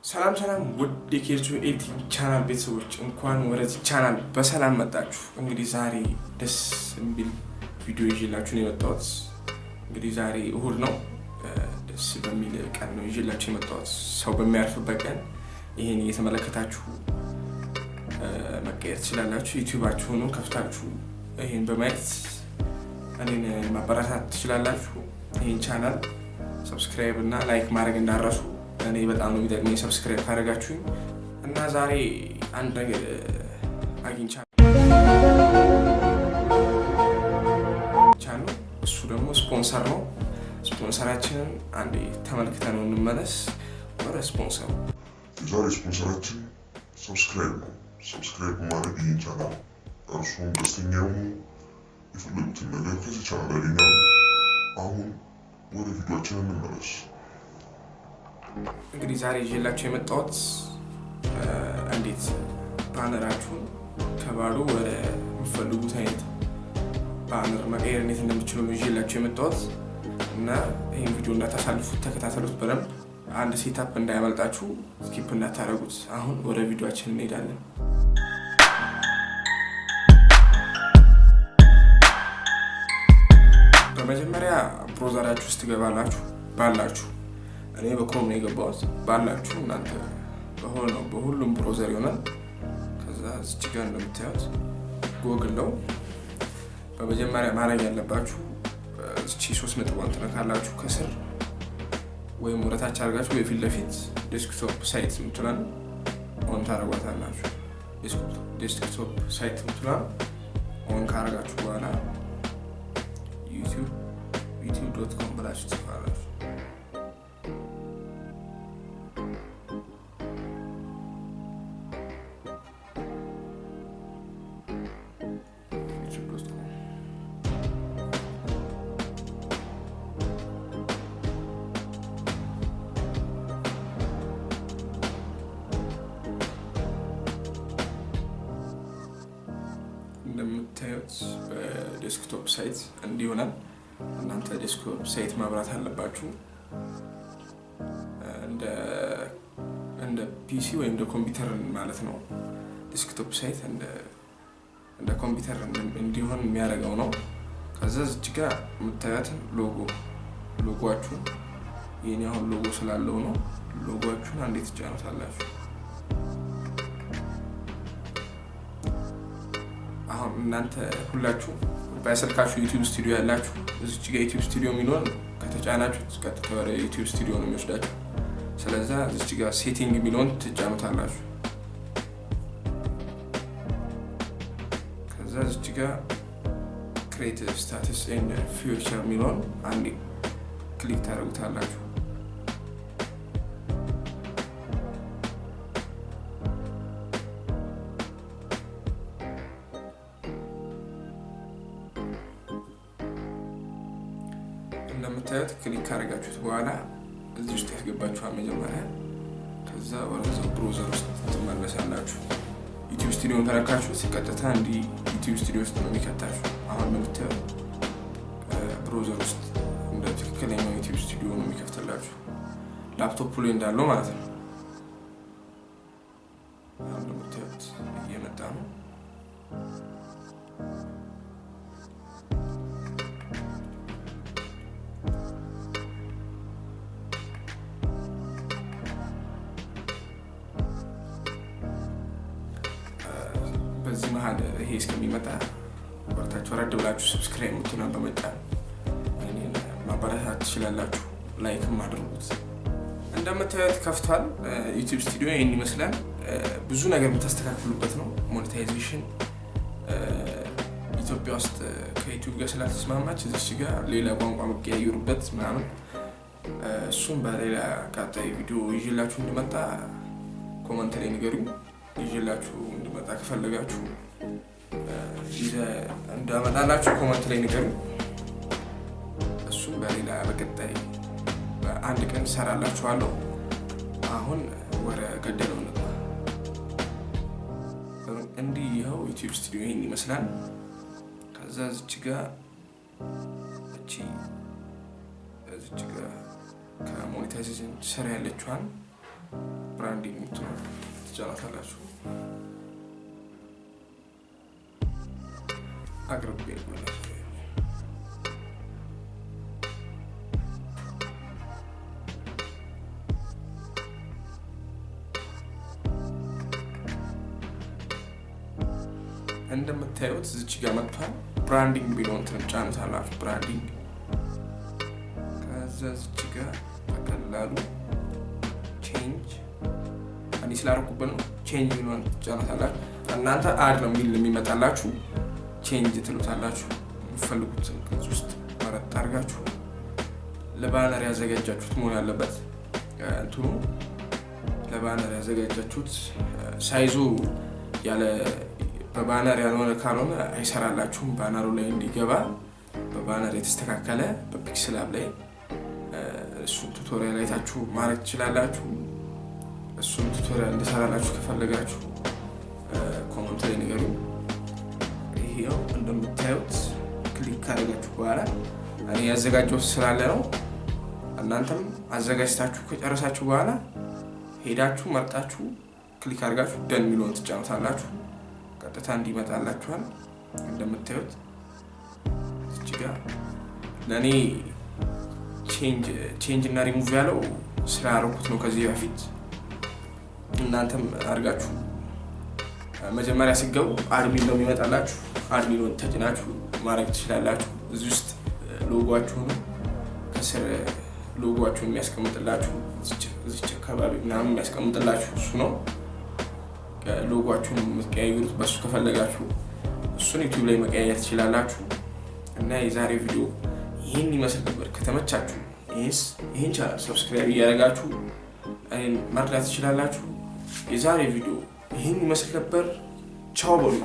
ሰላም ውድ የኬርቱ ኤዲቲንግ ቻናል ቤተሰቦች እንኳን ወደዚህ ቻናል በሰላም መጣችሁ። እንግዲህ ዛሬ ደስ የሚል ቪዲዮ ይዤላችሁ ነው የመጣሁት። እንግዲህ ዛሬ እሁድ ነው፣ ደስ በሚል ቀን ነው ይዤላችሁ የመጣሁት። ሰው በሚያርፍበት ቀን ይሄን እየተመለከታችሁ መቀየር ትችላላችሁ። ዩቲዩባችሁን ከፍታችሁ ይሄን በማየት እኔን ማበረታታት ትችላላችሁ። ይሄን ቻናል ሰብስክራይብ እና ላይክ ማድረግ እንዳትረሱ። እኔ በጣም ነው የሚጠቅመኝ ሰብስክራይብ ካደረጋችሁኝ። እና ዛሬ አንድ ነገር አግኝቻለሁ። እሱ ደግሞ ስፖንሰር ነው። ስፖንሰራችንን አንዴ ተመልክተን እንመለስ። ወደ ስፖንሰሩ። የዛሬ ስፖንሰራችን ሰብስክራይብ ነው። ሰብስክራይብ ማድረግ ይህን ቻናል እርሱም ደስተኛ የሆኑ የፈለጉትን ነገር ከዚህ ቻናል ያገኛሉ። አሁን ወደ ቪዲዮአችን እንመለስ። እንግዲህ ዛሬ ይዤላችሁ የመጣሁት እንዴት ባነራችሁን ከባዶ ወደ የሚፈልጉት አይነት ባነር መቀየር እንዴት እንደምትችሉ ነው ይዤላችሁ የመጣሁት። እና ይሄን ቪዲዮ እንዳታሳልፉት፣ ተከታተሉት በደንብ። አንድ ሴትአፕ እንዳያመልጣችሁ፣ ስኪፕ እንዳታረጉት። አሁን ወደ ቪዲዮአችን እንሄዳለን። በመጀመሪያ ብሮዘራችሁ ውስጥ ትገባላችሁ። ባላችሁ እኔ በክሮም ነው የገባሁት። ባላችሁ እናንተ በሁሉም ብሮዘር ይሆናል። ከዛ እዚህ ጋር እንደምታዩት ጎግል ነው። በመጀመሪያ ማድረግ ያለባችሁ እቺ 3 ነጥቧን ትነካላችሁ ከስር፣ ወይም ወደታች አድርጋችሁ የፊት ለፊት ዴስክቶፕ ሳይት ምትላል ኦን ታረጋታላችሁ። ዴስክቶፕ ሳይት ምትላል ኦን ካረጋችሁ በኋላ youtube.com ብላችሁ ትጽፋላችሁ። እንደምታዩት በዴስክቶፕ ሳይት እንዲሆናል። እናንተ ዴስክቶፕ ሳይት ማብራት አለባችሁ። እንደ ፒሲ ወይም እንደ ኮምፒውተር ማለት ነው። ዴስክቶፕ ሳይት እንደ ኮምፒውተር እንዲሆን የሚያደርገው ነው። ከዛ እዚህ ጋር የምታዩትን ሎጎአችሁን የኔ አሁን ሎጎ ስላለው ነው። ሎጎአችሁን አንዴ ትጫኑታላችሁ። አሁን እናንተ ሁላችሁ በስልካችሁ ዩቲዩብ ስቱዲዮ ያላችሁ እዚህ ጋር ዩቲዩብ ስቱዲዮ የሚኖር ከተጫናችሁ ቀጥታ ወደ ዩቲዩብ ስቱዲዮ ነው የሚወስዳችሁ። ስለዚህ እዚህ ጋር ሴቲንግ የሚለውን ትጫኑታላችሁ። ከዛ እዚህ ጋር ክሬቲቭ ስታተስ ኤንድ ፊውቸር የሚለውን አንዴ ክሊክ ታደርጉታላችሁ። እንደምታዩት ክሊክ ካደረጋችሁት በኋላ እዚህ ውስጥ ያስገባችኋል መጀመሪያ። ከዛ ወደዛው ብሮዘር ውስጥ ትመለሳላችሁ። ዩቲዩብ ስቱዲዮን ተረካችሁ ሲቀጥታ እንዲ ዩቲዩብ ስቱዲዮ ውስጥ ነው የሚከታችሁ። አሁን እንደምታዩት ብሮዘር ውስጥ እንደ ትክክለኛው ዩቲዩብ ስቱዲዮ ነው የሚከፍትላችሁ፣ ላፕቶፕ ላይ እንዳለው ማለት ነው። አሁን እንደምታዩት እየመጣ ነው። በዚህ መሀል ይሄ እስከሚመጣ ወርታችሁ ረድ ብላችሁ ሰብስክራይብ ምትሉን በመጫን እኔን ማበረታታት ትችላላችሁ። ላይክም አድርጉት። እንደምታዩት ከፍቷል ዩቲዩብ ስቱዲዮ። ይሄን ይመስላል። ብዙ ነገር የምታስተካክሉበት ነው። ሞኔታይዜሽን ኢትዮጵያ ውስጥ ከዩቲዩብ ጋር ስላልተስማማች እዚህ ጋር ሌላ ቋንቋ መቀያየሩበት ምናምን፣ እሱም በሌላ ቀጣይ ቪዲዮ ይዤላችሁ እንድመጣ ኮመንት ላይ ንገሩኝ። ይዤላችሁ እንድመጣ ከፈለጋችሁ እንዳመጣላችሁ ኮመንት ላይ ንገሩኝ። እሱም በሌላ በቀጣይ በአንድ ቀን ሰራላችኋለሁ። አሁን ወደ ገደለው ነው። እንዲህ ይኸው ዩቲዩብ ስቱዲዮ ይሄን ይመስላል። ከዛ እዚች ጋር ከሞኔታይዜሽን ስራ ያለችዋን ብራንዲንግ ትጫናታላችሁ። አቅርቤ ይሆናል እንደምታዩት እዚች ጋር መጥቷል። ብራንዲንግ ቢሎን ትጫናታላችሁ። ብራንዲንግ ከዛ እዚች ጋር በቀላሉ ቼንጅ አንዲ ስላደረኩበት ነው። ቼንጅ ቢሎን ትጫናታላችሁ። እናንተ አድ ነው የሚመጣላችሁ። ቼንጅ ትሉታላችሁ። የምትፈልጉትን ከዚህ ውስጥ መረጥ አድርጋችሁ ለባነር ያዘጋጃችሁት መሆን ያለበት እንትኑ ለባነር ያዘጋጃችሁት ሳይዙ ያለ በባነር ያልሆነ ካልሆነ አይሰራላችሁም። ባነሩ ላይ እንዲገባ በባነር የተስተካከለ በፒክስል አፕ ላይ እሱን ቱቶሪያል አይታችሁ ማድረግ ትችላላችሁ። እሱን ቱቶሪያል እንድሰራላችሁ ከፈለጋችሁ ኮሜንት ላይ ንገሩኝ። ይሄው እንደምታዩት ክሊክ ካደረጋችሁ በኋላ እኔ ያዘጋጀሁት ስላለ ነው። እናንተም አዘጋጅታችሁ ከጨረሳችሁ በኋላ ሄዳችሁ መርጣችሁ ክሊክ አድርጋችሁ ደን ሚሊዮን ትጫኑታላችሁ። ቀጥታ እንዲመጣላችኋል። እንደምታዩት እዚህ ጋር ለኔ ቼንጅ እና ሪሙቭ ያለው ስላደረኩት ነው ከዚህ በፊት። እናንተም አድርጋችሁ መጀመሪያ ሲገቡ አድሚን ነው የሚመጣላችሁ። አድሚኑን ተጭናችሁ ማድረግ ትችላላችሁ። እዚህ ውስጥ ሎጎአችሁን ከስር ሎጎአችሁን የሚያስቀምጥላችሁ እዚህ አካባቢ ምናምን የሚያስቀምጥላችሁ እሱ ነው። ሎጎአችሁን የምትቀያይሩት በሱ ከፈለጋችሁ እሱን ዩቲዩብ ላይ መቀያየር ትችላላችሁ። እና የዛሬ ቪዲዮ ይሄን ይመስል ነበር። ከተመቻችሁ ይሄን ቻናል ሰብስክራይብ እያደረጋችሁ እኔን መርዳት ትችላላችሁ። የዛሬ ቪዲዮ ይሄን ይመስል ነበር። ቻው በሉ።